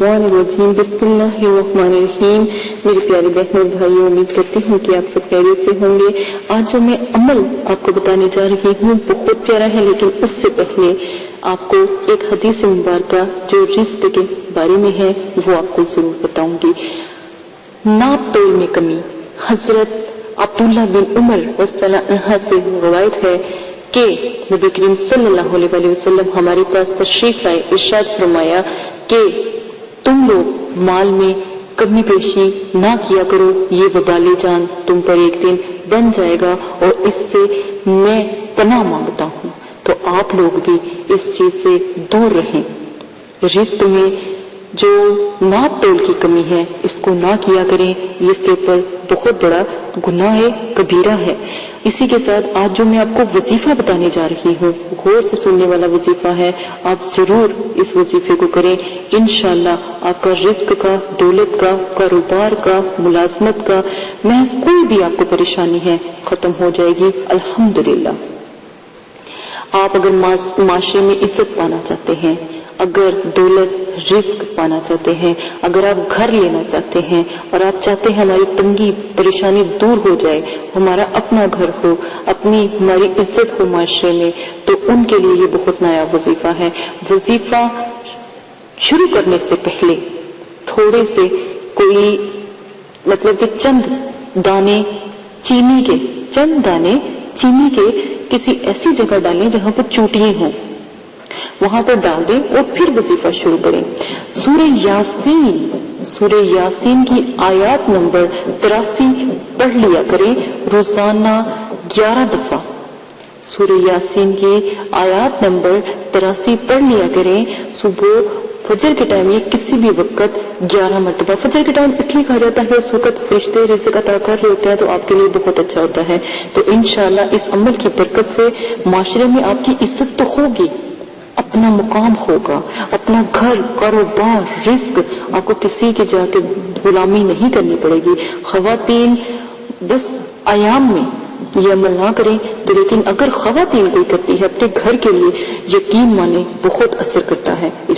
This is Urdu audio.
الرجیم بسم اللہ الرحمن الرحیم۔ میری پیاری بہنوں بھائیوں، امید کرتی ہوں کہ آپ سب خیریت سے ہوں گے۔ آج جو میں عمل آپ کو بتانے جا رہی ہوں بہت پیارا ہے، لیکن اس سے پہلے آپ کو ایک حدیث مبارکہ جو رزق کے بارے میں ہے وہ آپ کو ضرور بتاؤں گی۔ ناپ تول میں کمی۔ حضرت عبداللہ بن عمر رضی اللہ عنہ سے روایت ہے کہ نبی کریم صلی اللہ علیہ وسلم ہمارے پاس تشریف لائے، ارشاد فرمایا کہ تم لوگ مال میں کمی بیشی نہ کیا کرو، یہ وبال جان تم پر ایک دن بن جائے گا اور اس سے میں پناہ مانگتا ہوں۔ تو آپ لوگ بھی اس چیز سے دور رہیں۔ رزق میں جو ناپ تول کی کمی ہے اس کو نہ کیا کریں، اس کے اوپر بہت بڑا گناہ ہے، کبیرہ ہے۔ اسی کے ساتھ آج جو میں آپ کو وظیفہ بتانے جا رہی ہوں غور سے سننے والا وظیفہ ہے، آپ ضرور اس وظیفے کو کریں۔ انشاءاللہ آپ کا رزق کا، دولت کا، کاروبار کا، ملازمت کا، محض کوئی بھی آپ کو پریشانی ہے ختم ہو جائے گی الحمدللہ۔ آپ اگر معاشرے میں عزت پانا چاہتے ہیں، اگر دولت رزق پانا چاہتے ہیں، اگر آپ گھر لینا چاہتے ہیں اور آپ چاہتے ہیں ہماری تنگی پریشانی دور ہو جائے، ہمارا اپنا گھر ہو، ہماری عزت ہو معاشرے میں، تو ان کے لیے یہ بہت نیا وظیفہ ہے۔ وظیفہ شروع کرنے سے پہلے تھوڑے سے کوئی کہ چند دانے چینی کے کسی ایسی جگہ ڈالیں جہاں پر چوٹیاں ہوں، وہاں پر ڈال دیں اور پھر وظیفہ شروع کریں۔ سورہ یاسین کی آیات نمبر 83 پڑھ لیا کریں روزانہ 11 دفعہ۔ سورہ یاسین کی آیات نمبر 83 پڑھ لیا کریں صبح فجر کے ٹائم یا کسی بھی وقت 11 مرتبہ۔ فجر کے ٹائم اس لیے کہا جاتا ہے اس وقت فرشتے رزق عطا کر رہے ہوتے ہیں، تو آپ کے لیے بہت اچھا ہوتا ہے۔ تو انشاءاللہ اس عمل کی برکت سے معاشرے میں آپ کی عزت تو ہوگی، اپنا مقام ہوگا، اپنا گھر، کاروبار، رزق، آپ کو کسی کے جا کے غلامی نہیں کرنی پڑے گی۔ خواتین بس ایام میں یہ عمل نہ کریں تو، لیکن اگر خواتین کوئی کرتی ہے اپنے گھر کے لیے، یقین مانے بہت اثر کرتا ہے۔